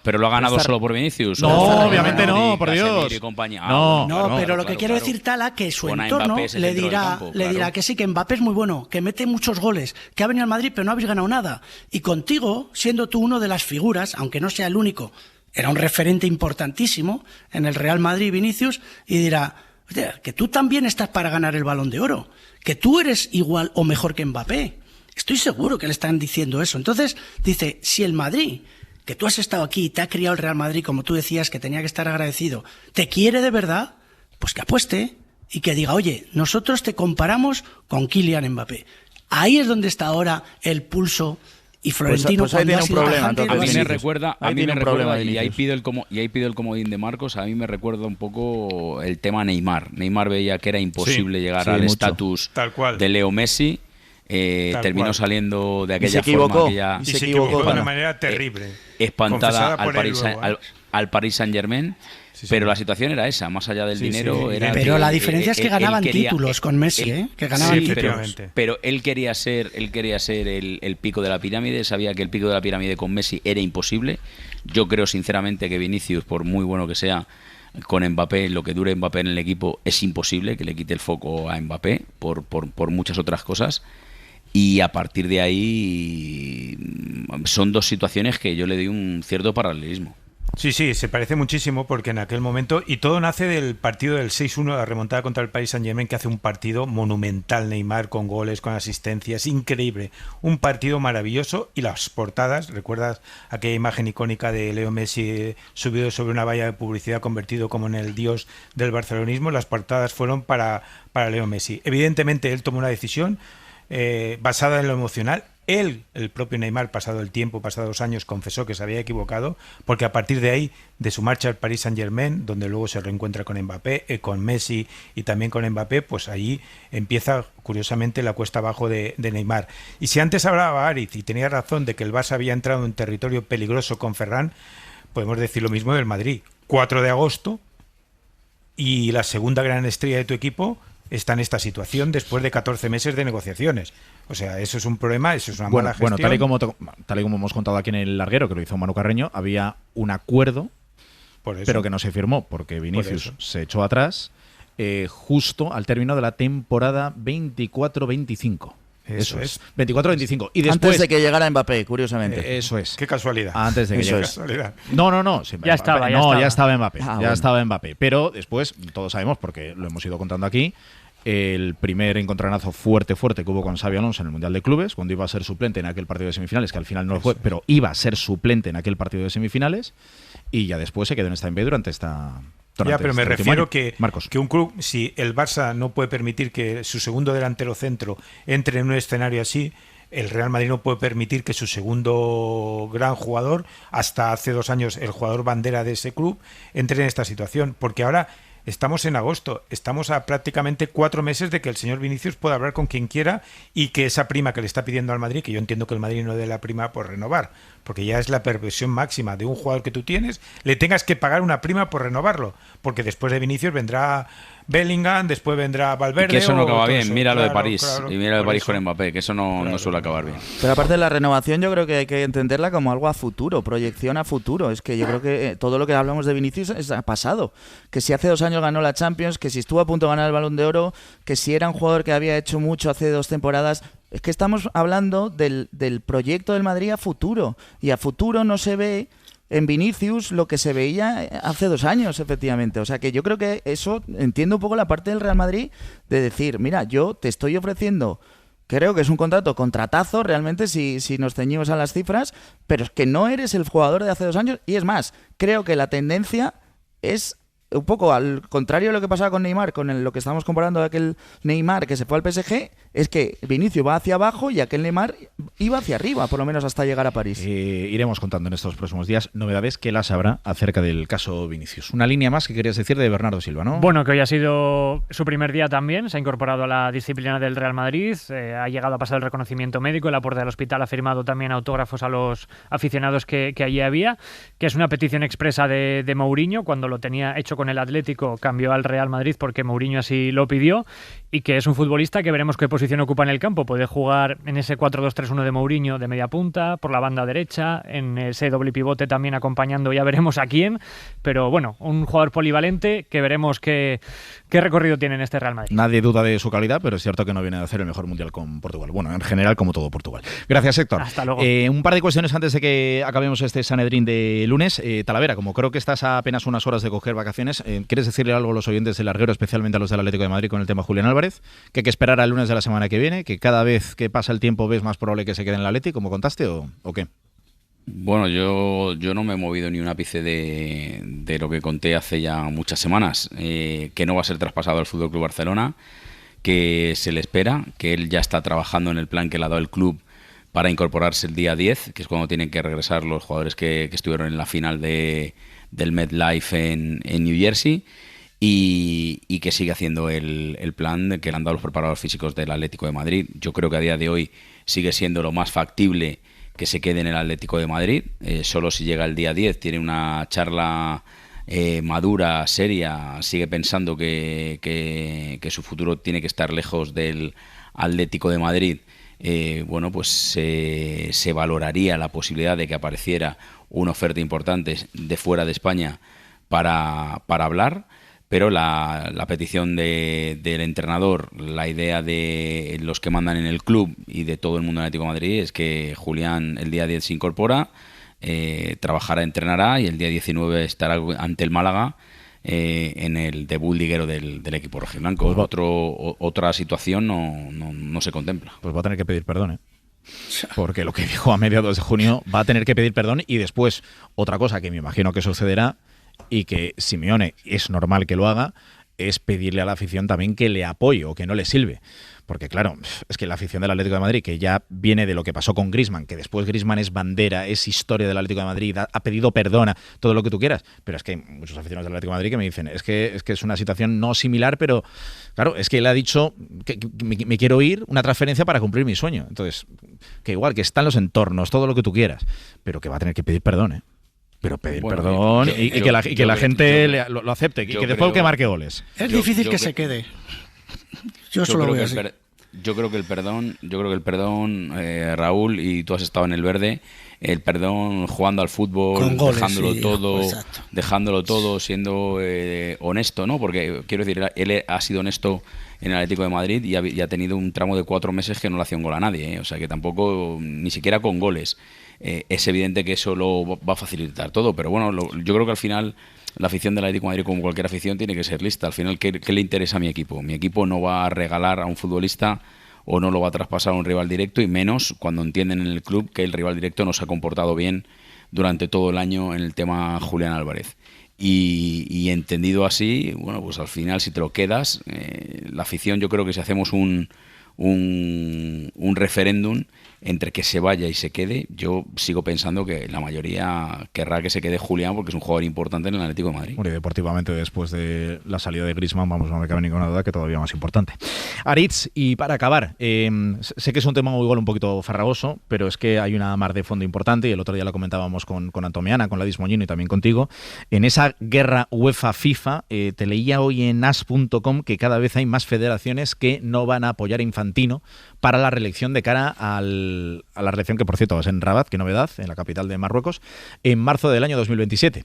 Pero lo ha ganado solo por Vinicius. No, obviamente no, por Dios. No, pero lo que quiero decir, Tala, que su entorno le dirá que sí, que Mbappé es muy bueno, que mete muchos goles, que ha venido al Madrid pero no habéis ganado nada. Y contigo, siendo tú uno de las figuras, aunque no sea el único, era un referente importantísimo en el Real Madrid, Vinicius, y dirá... que tú también estás para ganar el Balón de Oro, que tú eres igual o mejor que Mbappé. Estoy seguro que le están diciendo eso. Entonces, dice, si el Madrid, que tú has estado aquí y te ha criado el Real Madrid, como tú decías, que tenía que estar agradecido, te quiere de verdad, pues que apueste y que diga, oye, nosotros te comparamos con Kylian Mbappé. Ahí es donde está ahora el pulso. Y Florentino pues tiene un problema. A mí me recuerda, y ahí pido el comodín de Marcos, a mí me recuerda un poco el tema Neymar. Neymar veía que era imposible llegar al estatus de Leo Messi. Terminó saliendo de aquella forma. Y se equivocó de una manera terrible. Espantada al Paris Saint-Germain. Sí, pero la situación era esa, más allá del dinero. Era pero la diferencia es que ganaban títulos con Messi, que ganaban títulos. Pero él quería ser el pico de la pirámide, sabía que el pico de la pirámide con Messi era imposible. Yo creo sinceramente que Vinicius, por muy bueno que sea, con Mbappé, lo que dure Mbappé en el equipo, es imposible que le quite el foco a Mbappé por muchas otras cosas. Y a partir de ahí son dos situaciones que yo le doy un cierto paralelismo. Sí, se parece muchísimo porque en aquel momento, y todo nace del partido del 6-1, la remontada contra el Paris Saint-Germain, que hace un partido monumental, Neymar, con goles, con asistencias, increíble, un partido maravilloso. Y las portadas, ¿recuerdas aquella imagen icónica de Leo Messi subido sobre una valla de publicidad, convertido como en el dios del barcelonismo? Las portadas fueron para Leo Messi. Evidentemente él tomó una decisión basada en lo emocional. Él, el propio Neymar, pasado el tiempo, pasados 2 años, confesó que se había equivocado, porque a partir de ahí, de su marcha al Paris Saint-Germain, donde luego se reencuentra con Mbappé, con Messi y también con Mbappé, pues allí empieza, curiosamente, la cuesta abajo de Neymar. Y si antes hablaba Ariz y tenía razón de que el Barça había entrado en territorio peligroso con Ferran, podemos decir lo mismo del Madrid. 4 de agosto y la segunda gran estrella de tu equipo está en esta situación después de 14 meses de negociaciones. O sea, eso es un problema, eso es una mala gestión. Bueno, tal y como hemos contado aquí en el larguero, que lo hizo Manu Carreño, había un acuerdo, pero que no se firmó, porque Vinicius se echó atrás justo al término de la temporada 24-25. Eso es. 24-25. Y después, antes de que llegara Mbappé, curiosamente. Eso es. Qué casualidad. Antes de que llegara. No. Sí, ya estaba Mbappé. Bueno. Estaba Mbappé. Pero después, todos sabemos, porque lo hemos ido contando aquí, el primer encontronazo fuerte que hubo con Xabi Alonso en el Mundial de Clubes, cuando iba a ser suplente en aquel partido de semifinales, que al final no lo fue, pero iba a ser suplente en aquel partido de semifinales, y ya después se quedó en stand-by durante esta... Ya, pero me refiero que un club, si el Barça no puede permitir que su segundo delantero centro entre en un escenario así, el Real Madrid no puede permitir que su segundo gran jugador, hasta hace 2 años el jugador bandera de ese club, entre en esta situación, porque ahora estamos en agosto, estamos a prácticamente 4 meses de que el señor Vinicius pueda hablar con quien quiera y que esa prima que le está pidiendo al Madrid, que yo entiendo que el Madrid no dé la prima por renovar, porque ya es la perversión máxima de un jugador que tú tienes, le tengas que pagar una prima por renovarlo, porque después de Vinicius vendrá Bellingham, después vendrá Valverde. Y que eso no acaba bien, mira lo de París, y mira lo de París con Mbappé, que eso no suele acabar bien. Pero aparte de la renovación, yo creo que hay que entenderla como algo a futuro, proyección a futuro. Es que yo creo que todo lo que hablamos de Vinicius es pasado. Que si hace 2 años ganó la Champions, que si estuvo a punto de ganar el Balón de Oro, que si era un jugador que había hecho mucho hace 2 temporadas. Es que estamos hablando del proyecto del Madrid a futuro. Y a futuro no se ve en Vinicius lo que se veía hace 2 años, efectivamente. O sea que yo creo que eso, entiendo un poco la parte del Real Madrid de decir, mira, yo te estoy ofreciendo, creo que es un contratazo realmente si nos ceñimos a las cifras, pero es que no eres el jugador de hace 2 años. Y es más, creo que la tendencia es un poco al contrario de lo que pasaba con Neymar, con lo que estábamos comparando de aquel Neymar que se fue al PSG, es que Vinicius va hacia abajo y aquel Neymar iba hacia arriba, por lo menos hasta llegar a París. Iremos contando en estos próximos días novedades que las habrá acerca del caso Vinicius. Una línea más que querías decir de Bernardo Silva, ¿no? Bueno, que hoy ha sido su primer día también, se ha incorporado a la disciplina del Real Madrid, ha llegado a pasar el reconocimiento médico, en la puerta del hospital ha firmado también autógrafos a los aficionados que allí había, que es una petición expresa de Mourinho, cuando lo tenía hecho con el Atlético cambió al Real Madrid porque Mourinho así lo pidió, y que es un futbolista que veremos qué posición ocupa en el campo. Puede jugar en ese 4-2-3-1 de Mourinho de media punta, por la banda derecha, en ese doble pivote también acompañando, ya veremos a quién, pero bueno, un jugador polivalente que veremos qué recorrido tiene en este Real Madrid. Nadie duda de su calidad, pero es cierto que no viene a hacer el mejor mundial con Portugal. Bueno, en general, como todo Portugal. Gracias, Héctor. Hasta luego. Un par de cuestiones antes de que acabemos este Sanedrín de lunes. Talavera, como creo que estás a apenas unas horas de coger vacaciones, ¿quieres decirle algo a los oyentes del Larguero, especialmente a los del Atlético de Madrid, con el tema Julián Álvarez? ¿Que hay que esperar al lunes de la semana que viene? ¿Que cada vez que pasa el tiempo ves más probable que se quede en el Atlético, como contaste, o qué? Bueno, yo no me he movido ni un ápice de lo que conté hace ya muchas semanas, que no va a ser traspasado al FC Barcelona, que se le espera, que él ya está trabajando en el plan que le ha dado el club para incorporarse el día 10, que es cuando tienen que regresar los jugadores que estuvieron en la final del MetLife en New Jersey, y que sigue haciendo el plan que le han dado los preparadores físicos del Atlético de Madrid. Yo creo que a día de hoy sigue siendo lo más factible que se quede en el Atlético de Madrid. Solo si llega el día 10, tiene una charla madura, seria, sigue pensando que su futuro tiene que estar lejos del Atlético de Madrid. Bueno, pues se valoraría la posibilidad de que apareciera una oferta importante de fuera de España para hablar, pero la petición del entrenador, la idea de los que mandan en el club y de todo el mundo del Atlético de Madrid es que Julián el día 10 se incorpora, trabajará, entrenará y el día 19 estará ante el Málaga en el debut liguero del equipo rojiblanco. Pues otra situación no se contempla. Pues va a tener que pedir perdón, porque lo que dijo a mediados de junio va a tener que pedir perdón. Y después otra cosa que me imagino que sucederá, y que Simeone es normal que lo haga, es pedirle a la afición también que le apoye o que no le silbe. Porque claro, es que la afición del Atlético de Madrid, que ya viene de lo que pasó con Griezmann, que después Griezmann es bandera, es historia del Atlético de Madrid, ha pedido perdón, todo lo que tú quieras, pero es que hay muchos aficionados del Atlético de Madrid que me dicen, es que es una situación no similar, pero claro, es que él ha dicho que me quiero ir, una transferencia para cumplir mi sueño. Entonces, que igual, que están los entornos, todo lo que tú quieras, pero que va a tener que pedir perdón, Pero pedir perdón y que la gente lo acepte, que después que marque goles. Es difícil que se quede. Yo solo voy así. Yo creo que el perdón, Raúl, y tú has estado en el verde, el perdón jugando al fútbol, goles, dejándolo todo, siendo honesto, ¿no? Porque quiero decir, él ha sido honesto en el Atlético de Madrid y ha tenido un tramo de 4 meses que no le hacía un gol a nadie, O sea que tampoco, ni siquiera con goles. Es evidente que eso lo va a facilitar todo, pero bueno, yo creo que al final la afición del Atlético de Madrid, como cualquier afición, tiene que ser lista. Al final, ¿qué le interesa a mi equipo? Mi equipo no va a regalar a un futbolista o no lo va a traspasar a un rival directo, y menos cuando entienden en el club que el rival directo no se ha comportado bien durante todo el año en el tema Julián Álvarez. Y entendido así, bueno, pues al final si te lo quedas, la afición, yo creo que si hacemos un referéndum entre que se vaya y se quede, yo sigo pensando que la mayoría querrá que se quede Julián, porque es un jugador importante en el Atlético de Madrid. Bueno, y deportivamente, después de la salida de Griezmann, vamos, no me cabe ninguna duda que todavía más importante. Aritz, y para acabar, sé que es un tema igual un poquito farragoso, pero es que hay una mar de fondo importante, y el otro día lo comentábamos con Antomiana, con Ladis Moñino y también contigo. En esa guerra UEFA-FIFA, te leía hoy en as.com que cada vez hay más federaciones que no van a apoyar a Infantino para la reelección de cara a la reelección, que por cierto es en Rabat, qué novedad, en la capital de Marruecos, en marzo del año 2027.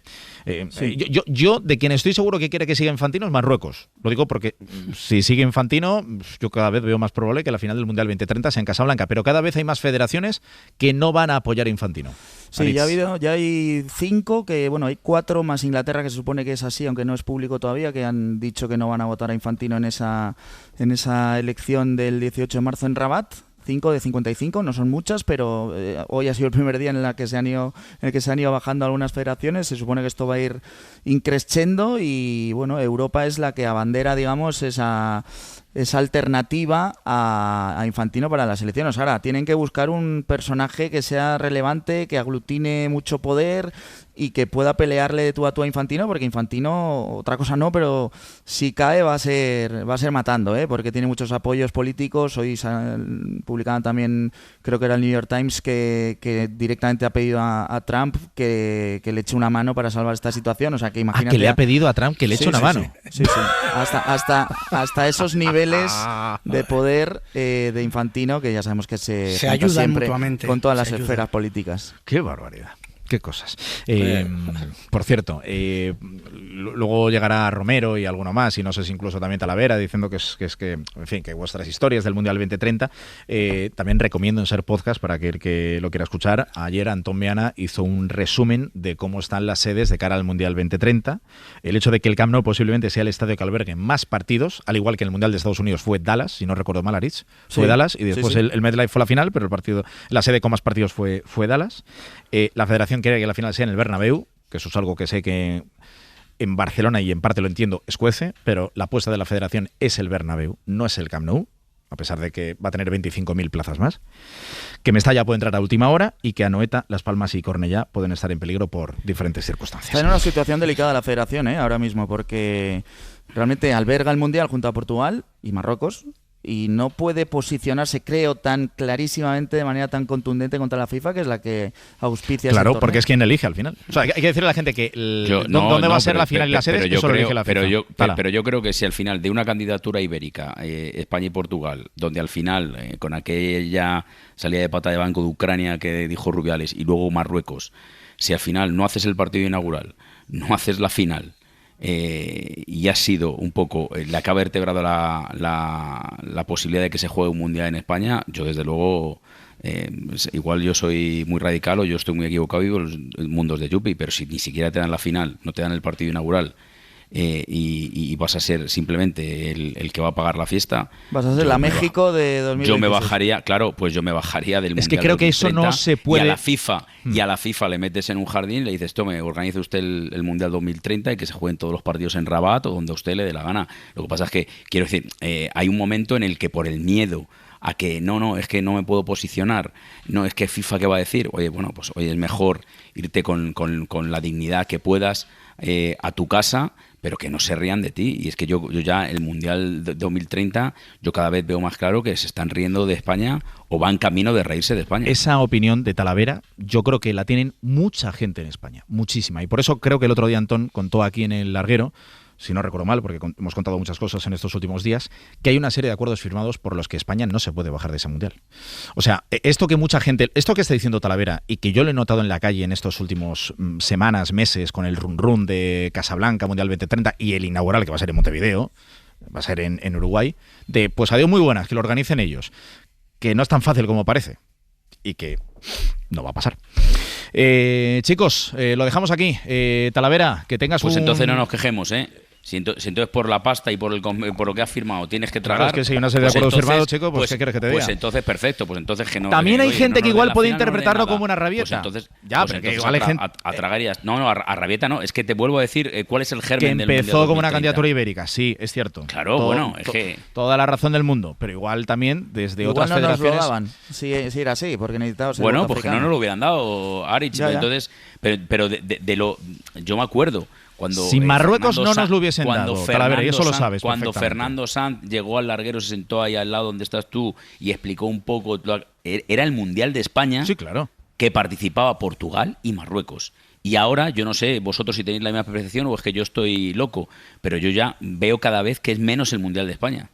Sí. Yo de quien estoy seguro que quiere que siga Infantino es Marruecos. Lo digo porque si sigue Infantino, yo cada vez veo más probable que la final del Mundial 2030 sea en Casablanca, pero cada vez hay más federaciones que no van a apoyar a Infantino. Sí, ya hay 5, que bueno, hay 4 más Inglaterra, que se supone que es así, aunque no es público todavía, que han dicho que no van a votar a Infantino en esa elección del 18 de marzo en Rabat. 5 de 55, no son muchas, pero hoy ha sido el primer día en el que se han ido bajando algunas federaciones. Se supone que esto va a ir increciendo y bueno, Europa es la que abandera, digamos, esa alternativa a Infantino para las elecciones. Ahora, tienen que buscar un personaje que sea relevante, que aglutine mucho poder y que pueda pelearle de tú a tú a Infantino, porque Infantino, otra cosa no, pero si cae va a ser matando, porque tiene muchos apoyos políticos. Hoy publicaban también, creo que era el New York Times, que directamente ha pedido a Trump que le eche una mano para salvar esta situación. O sea, que imagínate... que le ha pedido a Trump que le eche una mano. Sí. Hasta esos niveles de poder de Infantino, que ya sabemos que se ayudan siempre mutuamente con todas las esferas políticas. ¡Qué barbaridad! Qué cosas. Por cierto, luego llegará Romero y alguno más, y no sé si incluso también Talavera, diciendo que en fin, que vuestras historias del Mundial 2030. También recomiendo en Ser Podcast para que el que lo quiera escuchar. Ayer Antón Meana hizo un resumen de cómo están las sedes de cara al Mundial 2030. El hecho de que el Camp Nou posiblemente sea el estadio que albergue más partidos, al igual que en el Mundial de Estados Unidos fue Dallas, si no recuerdo mal, Aritz, fue Dallas, y después el MetLife fue la final, pero la sede con más partidos fue Dallas. La Federación quiere que la final sea en el Bernabéu, que eso es algo que sé que en Barcelona, y en parte lo entiendo, escuece, pero la apuesta de la Federación es el Bernabéu, no es el Camp Nou, a pesar de que va a tener 25.000 plazas más. Que Mestalla puede entrar a última hora y que Anoeta, Las Palmas y Cornellá pueden estar en peligro por diferentes circunstancias. Está en una situación delicada la Federación ahora mismo, porque realmente alberga el Mundial junto a Portugal y Marruecos, y no puede posicionarse, creo, tan clarísimamente, de manera tan contundente contra la FIFA, que es la que auspicia ese torneo. Porque es quien elige al final. O sea, hay que decirle a la gente que dónde va a ser la final y la sede, eso lo elige la FIFA. Pero yo creo que si al final de una candidatura ibérica, España y Portugal, donde al final, con aquella salida de pata de banco de Ucrania que dijo Rubiales, y luego Marruecos, si al final no haces el partido inaugural, no haces la final, y ha sido un poco la que ha vertebrado la posibilidad de que se juegue un mundial en España, yo desde luego, igual yo soy muy radical o yo estoy muy equivocado y vivo los mundos de Yupi, pero si ni siquiera te dan la final, no te dan el partido inaugural, y vas a ser simplemente el que va a pagar la fiesta. Vas a ser la México de 2026. Yo me bajaría, del Mundial. Es que creo que eso no se puede. Y a la FIFA le metes en un jardín y le dices, tome, organice usted el Mundial 2030 y que se jueguen todos los partidos en Rabat o donde a usted le dé la gana. Lo que pasa es que, quiero decir, hay un momento en el que por el miedo a que es que no me puedo posicionar, no, es que FIFA qué va a decir, es mejor irte con la dignidad que puedas a tu casa, pero que no se rían de ti. Y es que yo ya el Mundial de 2030, yo cada vez veo más claro que se están riendo de España o van camino de reírse de España. Esa opinión de Talavera yo creo que la tienen mucha gente en España, muchísima. Y por eso creo que el otro día Antón contó aquí en el larguero, si no recuerdo mal, porque hemos contado muchas cosas en estos últimos días, que hay una serie de acuerdos firmados por los que España no se puede bajar de ese Mundial. O sea, esto que está diciendo Talavera y que yo lo he notado en la calle en estos últimos semanas, meses, con el run de Casablanca, Mundial 2030, y el inaugural, que va a ser en Montevideo, va a ser en Uruguay, pues adiós muy buenas, que lo organicen ellos, que no es tan fácil como parece y que no va a pasar. Chicos, lo dejamos aquí. Talavera, que tengas entonces no nos quejemos, Si entonces por la pasta y por lo que has firmado tienes que tragar... Claro, es que si hay una serie de acuerdos firmados, chico, pues ¿qué quieres que te diga? Pues entonces perfecto, pues entonces que no... También hay gente que igual puede interpretarlo como una rabieta. Pues entonces, igual hay gente... A tragarías... No, a rabieta no, es que te vuelvo a decir cuál es el germen del Mundial 2030. Que empezó como una candidatura ibérica, sí, es cierto. Claro, es que... Toda la razón del mundo, pero igual también desde igual otras federaciones... Igual no nos lo daban, si era así, porque necesitábamos... Bueno, pues que no nos lo hubieran dado, Aritz, entonces... Pero yo me acuerdo... Si Marruecos no nos lo hubiesen dado, Talavera, y eso lo sabes cuando Fernando Sanz llegó al larguero, se sentó ahí al lado donde estás tú y explicó un poco, era el Mundial de España, sí, claro, que participaba Portugal y Marruecos. Y ahora, yo no sé, vosotros si tenéis la misma percepción o es que yo estoy loco, pero yo ya veo cada vez que es menos el Mundial de España.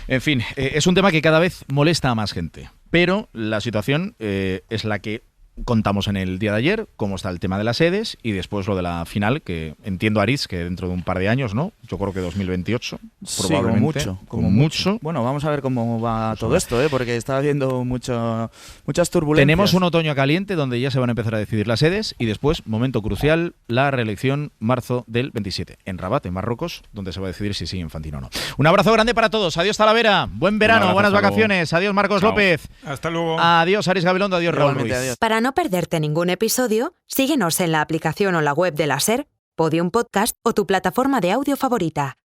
En fin, es un tema que cada vez molesta a más gente, pero la situación es la que Contamos en el día de ayer cómo está el tema de las sedes y después lo de la final, que entiendo, Aritz, que dentro de un par de años, ¿no? Yo creo que 2028, probablemente. Sí, como mucho. Bueno, vamos a ver cómo va todo esto, porque está habiendo muchas turbulencias. Tenemos un otoño caliente donde ya se van a empezar a decidir las sedes y después, momento crucial, la reelección marzo del 27 en Rabat, en Marruecos, donde se va a decidir si sigue Infantino o no. Un abrazo grande para todos. Adiós Talavera. Buen verano, buenas vacaciones. Adiós Marcos López. Hasta luego. Adiós Aritz Gabilondo. Adiós Raúl Ruiz. Adiós. Para no perderte ningún episodio, síguenos en la aplicación o la web de la SER, Podium Podcast o tu plataforma de audio favorita.